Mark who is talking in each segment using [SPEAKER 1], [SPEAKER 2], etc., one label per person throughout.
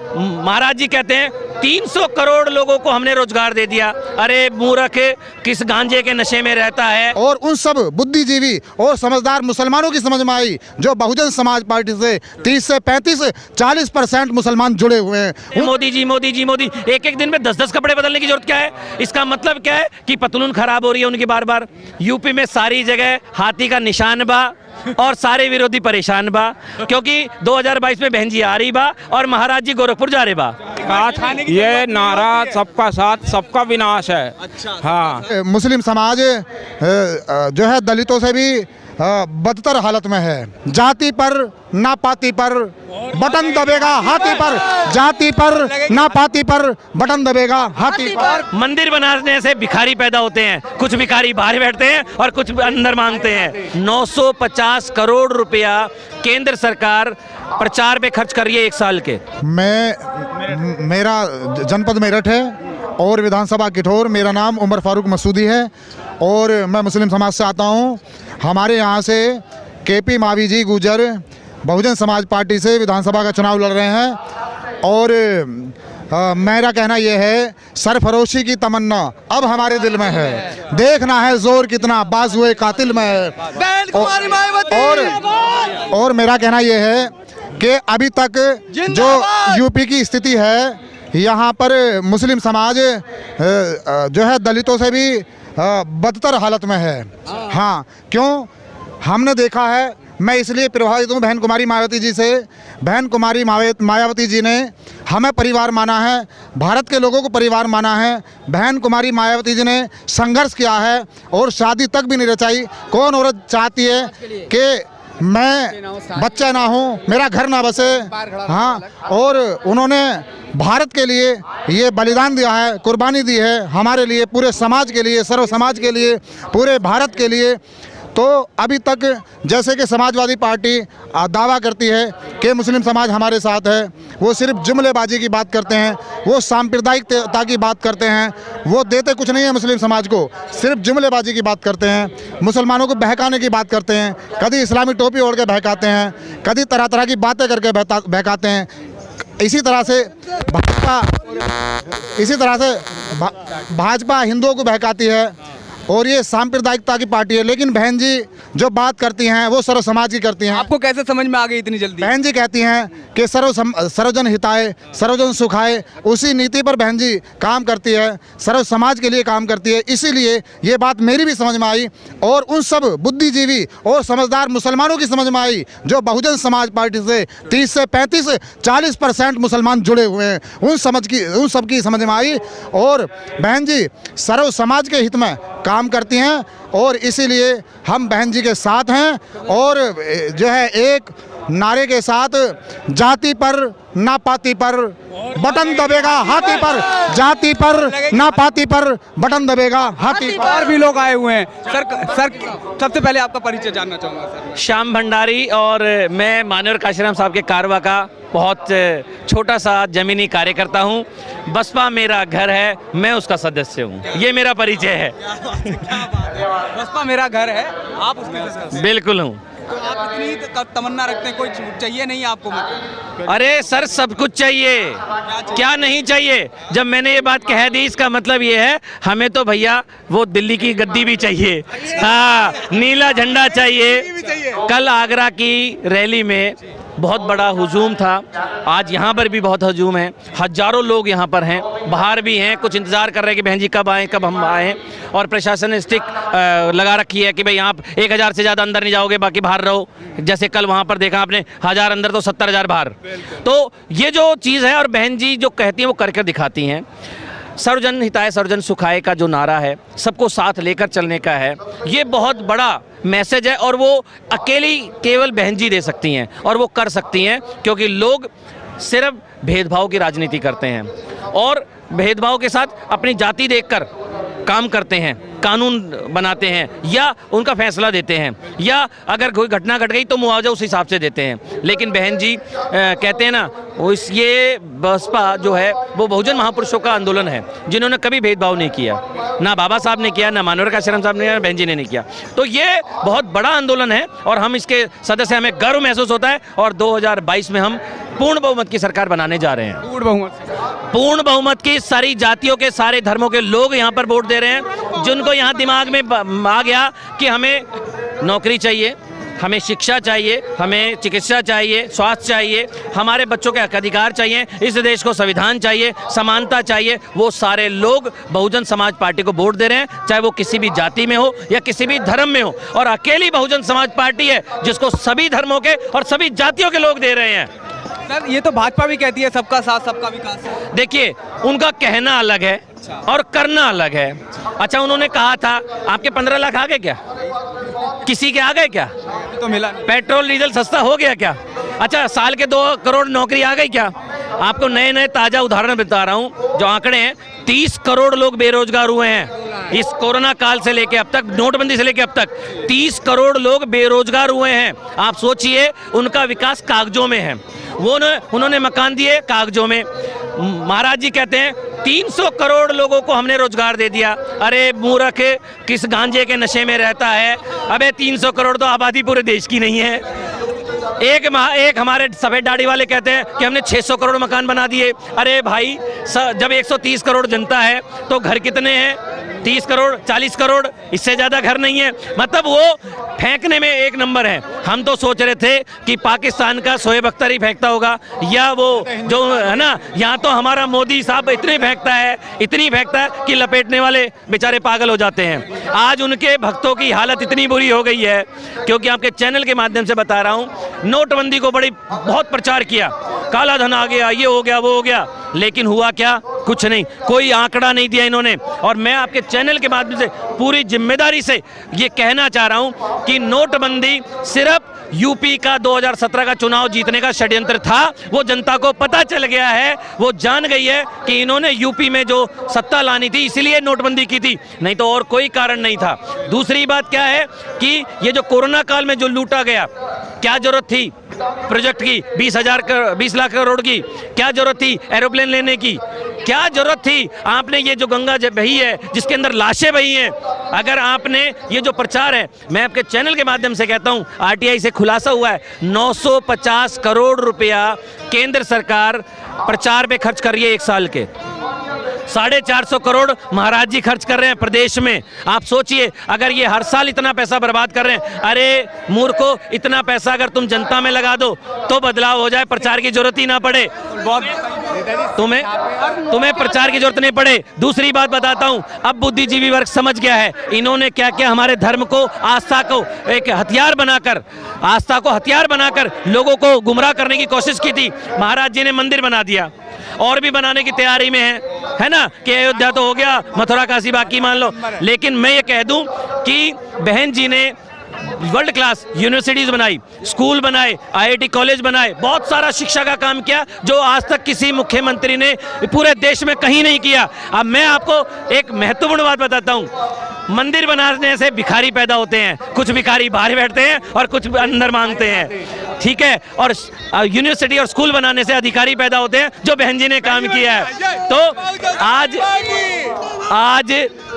[SPEAKER 1] महाराज जी कहते हैं 300 करोड़ लोगों को हमने रोजगार दे दिया। अरे मूर्ख, किस गांजे के नशे में रहता है।
[SPEAKER 2] और उन सब बुद्धिजीवी और समझदार मुसलमानों की समझ में आई जो बहुजन समाज पार्टी से 30 से 35 40% मुसलमान जुड़े हुए हैं।
[SPEAKER 1] मोदी जी एक एक दिन में 10-10 कपड़े बदलने की जरूरत क्या है? इसका मतलब क्या है कि पतलून खराब हो रही है उनकी बार बार। यूपी में सारी जगह हाथी का निशान बा और सारे विरोधी परेशान बा, क्योंकि 2022 में बहन जी आ रही बा और महाराज जी गोरखपुर जा रहे बा।
[SPEAKER 3] ये नारा सबका साथ सबका विनाश है।
[SPEAKER 1] अच्छा।
[SPEAKER 2] हाँ, मुस्लिम समाज जो है दलितों से भी बदतर हालत में है। जाति पर ना पाती पर बटन दबेगा हाथी पर, जाति पर ना पाती पर बटन दबेगा हाथी पर।
[SPEAKER 1] मंदिर बनाने से भिखारी पैदा होते हैं, कुछ भिखारी बाहर बैठते हैं और कुछ अंदर मांगते हैं। 950 करोड़ रुपया केंद्र सरकार प्रचार पे खर्च कर रही है 1 साल के।
[SPEAKER 2] मेरा जनपद मेरठ है और विधानसभा किठौर। मेरा नाम उमर फारूक मसूदी है और मैं मुस्लिम समाज से आता हूँ। हमारे यहाँ से केपी मावी जी गुजर बहुजन समाज पार्टी से विधानसभा का चुनाव लड़ रहे हैं और मेरा कहना यह है, सरफरोशी की तमन्ना अब हमारे दिल में है। देखना है जोर कितना बाजुए कातिल में है। और मेरा कहना यह है कि अभी तक जो यूपी की स्थिति है, यहाँ पर मुस्लिम समाज जो है दलितों से भी बदतर हालत में है। हाँ, क्यों? हमने देखा है, मैं इसलिए प्रभावित हूँ बहन कुमारी मायावती जी से। बहन कुमारी मायावती जी ने हमें परिवार माना है, भारत के लोगों को परिवार माना है। बहन कुमारी मायावती जी ने संघर्ष किया है और शादी तक भी नहीं रचाई। कौन औरत चाहती है कि मैं बच्चा ना हो, मेरा घर ना बसे? हाँ, और उन्होंने भारत के लिए ये बलिदान दिया है, कुर्बानी दी है हमारे लिए, पूरे समाज के लिए, सर्व समाज के लिए, पूरे भारत के लिए। तो अभी तक जैसे कि समाजवादी पार्टी दावा करती है कि मुस्लिम समाज हमारे साथ है, वो सिर्फ जुमलेबाजी की बात करते हैं, वो सांप्रदायिकता की बात करते हैं, वो देते कुछ नहीं है मुस्लिम समाज को, सिर्फ जुमलेबाजी की बात करते हैं, मुसलमानों को बहकाने की बात करते हैं। कभी इस्लामी टोपी ओढ़ के बहकाते हैं, कभी तरह तरह की बातें करके बहकाते हैं। इसी तरह से भाजपा हिंदुओं को बहकाती है और ये सांप्रदायिकता की पार्टी है। लेकिन बहन जी जो बात करती हैं वो सर्व समाज की करती हैं।
[SPEAKER 4] आपको कैसे समझ में आ गई इतनी जल्दी?
[SPEAKER 2] बहन जी कहती हैं कि सर्वजन हिताय सर्वजन सुखाय, उसी नीति पर बहन जी काम करती है, सर्व समाज के लिए काम करती है। इसीलिए ये बात मेरी भी समझ में आई और उन सब बुद्धिजीवी और समझदार मुसलमानों की समझ में आई जो बहुजन समाज पार्टी से 30 से 35 40% मुसलमान जुड़े हुए हैं। उन सब की समझ में आई और बहन जी सर्व समाज के हित में काम करती हैं और इसीलिए हम बहन जी के साथ हैं। और जो है एक नारे के साथ, जाति पर ना पाती पर बटन दबेगा हाथी पर, जाति पर ना पाती पर बटन दबेगा हाथी पर।
[SPEAKER 4] और भी लोग आए हुए हैं। सर सबसे पहले आपका परिचय जानना चाहूँगा सर।
[SPEAKER 1] श्याम भंडारी, और मैं मानवर काशीराम साहब के कारवा का बहुत छोटा सा जमीनी कार्यकर्ता हूँ। बसपा मेरा घर है, मैं उसका सदस्य हूँ, ये मेरा परिचय है।
[SPEAKER 4] बसपा मेरा घर है, आप उसके सदस्य?
[SPEAKER 1] बिल्कुल हूँ।
[SPEAKER 4] तो आप इतनी तमन्ना रखते हैं, कोई चाहिए नहीं आपको?
[SPEAKER 1] अरे सर, सब कुछ चाहिए, क्या नहीं चाहिए? जब मैंने ये बात कह दी इसका मतलब ये है हमें तो भैया वो दिल्ली की गद्दी भी चाहिए। हाँ, नीला झंडा चाहिए। कल आगरा की रैली में बहुत बड़ा हुजूम था, आज यहाँ पर भी बहुत हुजूम है, हजारों लोग यहाँ पर हैं, बाहर भी हैं, कुछ इंतज़ार कर रहे हैं कि बहन जी कब आएँ, कब हम आएँ। और प्रशासन ने स्टिक लगा रखी है कि भाई आप 1000 से ज़्यादा अंदर नहीं जाओगे, बाकी बाहर रहो। जैसे कल वहाँ पर देखा आपने, 1000 अंदर तो 70,000 बाहर। तो ये जो चीज़ है और बहन जी जो कहती हैं वो करके दिखाती हैं। सर्वजन हिताय सर्वजन सुखाय का जो नारा है, सबको साथ लेकर चलने का है, ये बहुत बड़ा मैसेज है और वो अकेली केवल बहन जी दे सकती हैं और वो कर सकती हैं, क्योंकि लोग सिर्फ भेदभाव की राजनीति करते हैं और भेदभाव के साथ अपनी जाति देखकर काम करते हैं, कानून बनाते हैं या उनका फैसला देते हैं, या अगर कोई घटना घट गई तो मुआवजा उस हिसाब से देते हैं। लेकिन बहन जी कहते हैं ना, ये बसपा जो है वो बहुजन महापुरुषों का आंदोलन है, जिन्होंने कभी भेदभाव नहीं किया, ना बाबा साहब ने किया, ना मानवर काशीराम साहब ने किया, बहन जी ने नहीं किया। तो ये बहुत बड़ा आंदोलन है और हम इसके सदस्य, हमें गर्व महसूस होता है और 2022 में हम पूर्ण बहुमत की सरकार बनाने जा रहे हैं।
[SPEAKER 4] पूर्ण बहुमत से।
[SPEAKER 1] पूर्ण बहुमत की, सारी जातियों के, सारे धर्मों के लोग यहाँ पर वोट दे रहे हैं, जिनको यहाँ दिमाग में आ गया कि हमें नौकरी चाहिए, हमें शिक्षा चाहिए, हमें चिकित्सा चाहिए, स्वास्थ्य चाहिए, हमारे बच्चों के हक अधिकार चाहिए, इस देश को संविधान चाहिए, समानता चाहिए, वो सारे लोग बहुजन समाज पार्टी को वोट दे रहे हैं, चाहे वो किसी भी जाति में हो या किसी भी धर्म में हो। और अकेली बहुजन समाज पार्टी है जिसको सभी धर्मों के और सभी जातियों के लोग दे रहे हैं।
[SPEAKER 4] सर ये तो भाजपा भी कहती है सबका साथ सबका विकास है।
[SPEAKER 1] देखिए, उनका कहना अलग है और करना अलग है। अच्छा, उन्होंने कहा था आपके 15 लाख आ गए क्या? किसी के आ गए क्या?
[SPEAKER 4] तो मिला नहीं।
[SPEAKER 1] पेट्रोल डीजल सस्ता हो गया क्या? अच्छा, साल के 2 करोड़ नौकरी आ गई क्या? आपको नए नए ताजा उदाहरण बता रहा हूं, जो आंकड़े हैं, 30 करोड़ लोग बेरोजगार हुए हैं इस कोरोना काल से लेके अब तक, नोटबंदी से लेके अब तक 30 करोड़ लोग बेरोजगार हुए हैं। आप सोचिए, उनका विकास कागजों में है। उन्होंने मकान दिए कागजों में। महाराज जी कहते हैं 300 करोड़ लोगों को हमने रोजगार दे दिया। अरे मूर्ख, किस गांजे के नशे में रहता है? अबे 300 करोड़ तो आबादी पूरे देश की नहीं है। एक हमारे सफेद दाढ़ी वाले कहते हैं कि हमने 600 करोड़ मकान बना दिए। अरे भाई, जब 130 करोड़ जनता है तो घर कितने हैं? 30 करोड़, 40 करोड़, इससे ज़्यादा घर नहीं है। मतलब वो फेंकने में एक नंबर है। हम तो सोच रहे थे कि पाकिस्तान का शोएब अख्तर ही फेंकता होगा, या वो जो है ना, यहाँ तो हमारा मोदी साहब इतनी फेंकता है कि लपेटने वाले बेचारे पागल हो जाते हैं। आज उनके भक्तों की हालत इतनी बुरी हो गई है, क्योंकि आपके चैनल के माध्यम से बता रहा हूँ, नोटबंदी को बहुत प्रचार किया, काला धन आ गया, ये हो गया, वो हो गया, लेकिन हुआ क्या? कुछ नहीं, कोई आंकड़ा नहीं दिया इन्होंने। और मैं आपके चैनल के माध्यम से पूरी जिम्मेदारी से ये कहना चाह रहा हूं कि नोटबंदी सिर्फ यूपी का 2017 का चुनाव जीतने का षड्यंत्र था। वो जनता को पता चल गया है, वो जान गई है कि इन्होंने यूपी में जो सत्ता लानी थी इसलिए नोटबंदी की थी, नहीं तो और कोई कारण नहीं था। दूसरी बात क्या है कि ये जो कोरोना काल में जो लूटा गया, क्या जरूरत थी प्रोजेक्ट की 20 लाख करोड़ की? क्या जरूरत थी एरोप्लेन लेने की? क्या जरूरत थी? आपने ये जो गंगा बही है जिसके अंदर लाशें बही हैं, अगर आपने ये जो प्रचार है, मैं आपके चैनल के माध्यम से कहता हूं, आरटीआई से खुलासा हुआ है 950 करोड़ रुपया केंद्र सरकार प्रचार पे खर्च कर रही है 1 साल के। 450 करोड़ महाराज जी खर्च कर रहे हैं प्रदेश में। आप सोचिए, अगर ये हर साल इतना पैसा बर्बाद कर रहे हैं, अरे मूर्खों, इतना पैसा अगर तुम जनता में लगा दो तो बदलाव हो जाए, प्रचार की जरूरत ही ना पड़े। तुम्हें प्रचार की जरूरत नहीं पड़े। दूसरी बात बताता हूं, अब बुद्धिजीवी वर्ग समझ गया है इन्होंने क्या क्या हमारे धर्म को, आस्था को एक हथियार बनाकर, आस्था को हथियार बनाकर लोगों को गुमराह करने की कोशिश की थी। महाराज जी ने मंदिर बना दिया, और भी बनाने की तैयारी में है ना, कि अयोध्या तो हो गया, मथुरा काशी बाकी मान लो। लेकिन मैं ये कह दूं कि बहन जी ने वर्ल्ड क्लास यूनिवर्सिटीज बनाई, स्कूल बनाए, आईआईटी कॉलेज बनाए, बहुत सारा शिक्षा का काम किया जो आज तक किसी मुख्यमंत्री ने पूरे देश में कहीं नहीं किया। अब मैं आपको एक महत्वपूर्ण बात बताता हूं, मंदिर बनाने से भिखारी पैदा होते हैं, कुछ भिखारी बाहर बैठते हैं और कुछ अंदर मांगते हैं, ठीक है, और यूनिवर्सिटी और स्कूल बनाने से अधिकारी पैदा होते हैं, जो बहन जी ने काम किया है। तो आज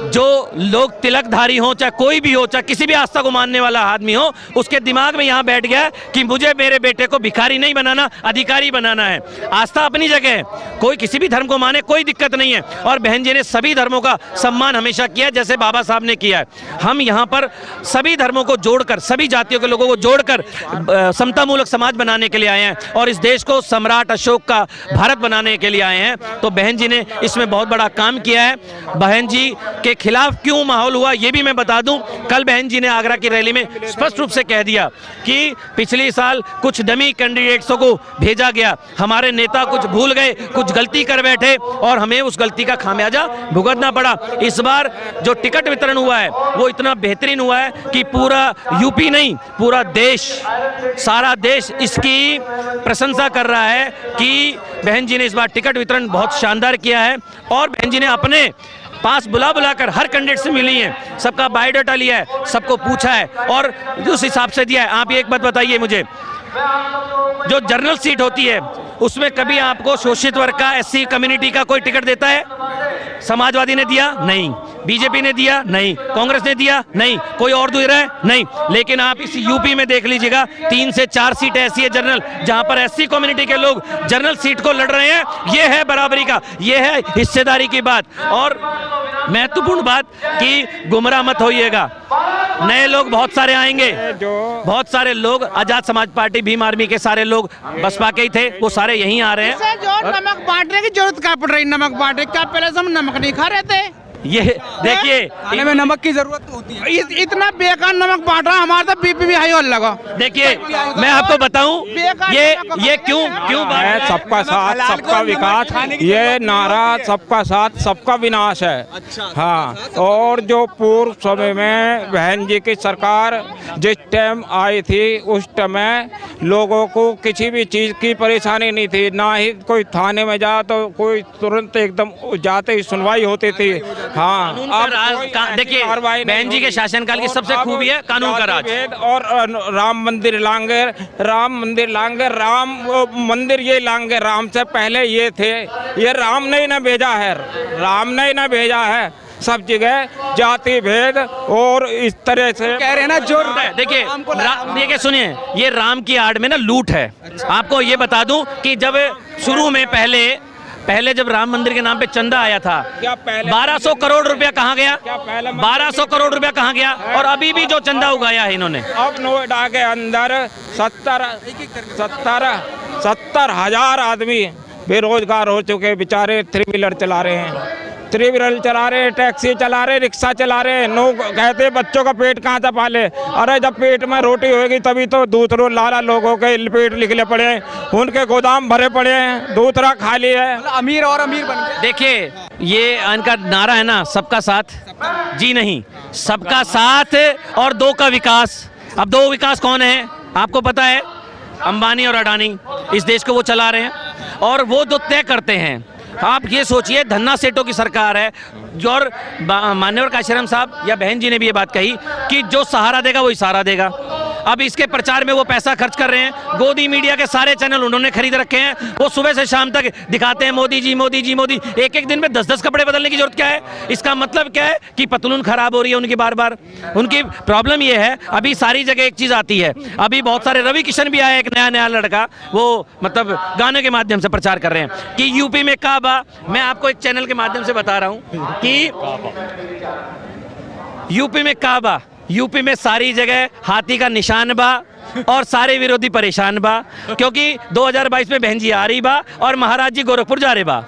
[SPEAKER 1] जो लोग तिलकधारी हो, चाहे कोई भी हो, चाहे किसी भी आस्था को मानने वाला आदमी हो, उसके दिमाग में यहाँ बैठ गया कि मुझे मेरे बेटे को भिखारी नहीं बनाना, अधिकारी बनाना है। आस्था अपनी जगह है, कोई किसी भी धर्म को माने, कोई दिक्कत नहीं है। और बहन जी ने सभी धर्मों का सम्मान हमेशा किया, जैसे बाबा साहब ने किया है। हम यहाँ पर सभी धर्मों को जोड़कर, सभी जातियों के लोगों को जोड़कर समतामूलक समाज बनाने के लिए आए हैं और इस देश को सम्राट अशोक का भारत बनाने के लिए आए हैं। तो बहन जी ने इसमें बहुत बड़ा काम किया है। बहन जी के खिलाफ क्यों माहौल हुआ ये भी मैं बता दूं। कल बहन जी ने आगरा की रैली में स्पष्ट रूप से कह दिया कि पिछले साल कुछ डमी कैंडिडेट्सों को भेजा गया, हमारे नेता कुछ भूल गए, कुछ गलती कर बैठे और हमें उस गलती का खामियाजा भुगतना पड़ा। इस बार जो टिकट वितरण हुआ है वो इतना बेहतरीन हुआ है कि पूरा यूपी नहीं, पूरा देश, सारा देश इसकी प्रशंसा कर रहा है कि बहन जी ने इस बार टिकट वितरण बहुत शानदार किया है। और बहन जी ने अपने पास बुलाकर हर कैंडिडेट से मिली हैं, सबका बायोडाटा लिया है, सबको पूछा है और उस हिसाब से दिया है। आप एक बात बताइए मुझे, जो जनरल सीट होती है उसमें कभी आपको शोषित वर्ग का, एससी कम्युनिटी का कोई टिकट देता है? समाजवादी ने दिया नहीं, बीजेपी ने दिया नहीं, कांग्रेस ने दिया नहीं, कोई और दे रहा है नहीं। लेकिन आप इस यूपी में देख लीजिएगा 3 से 4 सीट ऐसी है जनरल, जहां पर एससी कम्युनिटी के लोग जनरल सीट को लड़ रहे हैं। ये है बराबरी का, ये है हिस्सेदारी की बात। और महत्वपूर्ण बात कि गुमराह मत होइएगा, नए लोग बहुत सारे आएंगे, बहुत सारे लोग आजाद समाज पार्टी, भीम आर्मी के सारे लोग बसपा के ही थे, वो सारे यहीं आ रहे हैं।
[SPEAKER 5] जो नमक बांटने की जरूरत क्या पड़ रही, नमक बांटने क्या, पहले से हम नमक नहीं खा रहे थे।
[SPEAKER 1] ये देखिए,
[SPEAKER 4] खाने में नमक की जरूरत तो होती है।
[SPEAKER 5] इतना बेकार नमक बांटा, हमारा तो बीपी भी हाई होने लगा।
[SPEAKER 1] देखिए मैं आपको बताऊं ये क्यों बात
[SPEAKER 3] है सबका साथ सबका विकास, ये नारा सबका साथ सबका विनाश है। हाँ, और जो पूर्व समय में बहन जी की सरकार जिस टाइम आई थी उस टाइम लोगों को किसी भी चीज़ की परेशानी नहीं थी, ना ही कोई थाने में जा तो कोई तुरंत एकदम जाते ही सुनवाई होती थी। हाँ, अब
[SPEAKER 1] देखिए बहन जी के शासनकाल की सबसे खूबी है कानून का राज।
[SPEAKER 3] और राम मंदिर लाएंगे, राम मंदिर लाएंगे, राम मंदिर ये लाएंगे, राम से पहले ये थे, ये राम ने ही ना भेजा है, राम ने ही ना भेजा है। सब जगह जाति भेद और इस तरह से
[SPEAKER 4] कह रहे हैं ना जो
[SPEAKER 1] देखिए सुनिए, ये राम की आड़ में ना लूट है। आपको ये बता दूं कि जब शुरू में पहले जब राम मंदिर के नाम पे चंदा आया था, 1200 करोड़ रुपया कहाँ गया? 1200 करोड़ रुपया कहाँ गया? और अभी भी जो चंदा उगाया है इन्होंने।
[SPEAKER 3] अब नोएडा के अंदर 70 हजार आदमी बेरोजगार हो चुके, बेचारे 3 व्हीलर चला रहे हैं, 3 व्हीलर चला रहे हैं, टैक्सी चला रहे हैं, रिक्शा चला रहे हैं। लोग कहते हैं बच्चों का पेट कहाँ से पाले? अरे जब पेट में रोटी होगी तभी तो दूसरों लाला लोगों के पेट निकले पड़े हैं, उनके गोदाम भरे पड़े हैं, दूसरा खाली है।
[SPEAKER 4] अमीर और अमीर बन गए।
[SPEAKER 1] देखिए ये इनका नारा है ना, सबका साथ, जी नहीं, सबका साथ और 2 का विकास। अब 2 विकास कौन है आपको पता है? अंबानी और अडानी इस देश को वो चला रहे हैं और वो जो तय करते हैं। आप ये सोचिए, धन्ना सेठों की सरकार है, जो और मान्यवर काशीराम साहब या बहन जी ने भी ये बात कही कि जो सहारा देगा वो इशारा देगा। अब इसके प्रचार में वो पैसा खर्च कर रहे हैं। गोदी मीडिया के सारे चैनल उन्होंने खरीद रखे हैं, वो सुबह से शाम तक दिखाते हैं मोदी जी मोदी जी मोदी। एक दिन में 10-10 कपड़े बदलने की जरूरत क्या है? इसका मतलब क्या है कि पतलून खराब हो रही है उनकी बार बार। उनकी प्रॉब्लम ये है, अभी सारी जगह एक चीज आती है, अभी बहुत सारे रवि किशन भी आया, एक नया लड़का, वो मतलब गाने के माध्यम से प्रचार कर रहे हैं कि यूपी में का बा। मैं आपको एक चैनल के माध्यम से बता रहा हूं कि यूपी में का बा, यूपी में सारी जगह हाथी का निशान बा और सारे विरोधी परेशान बा, क्योंकि 2022 में बहन जी आ रही बा और महाराज जी गोरखपुर जा रहे बा।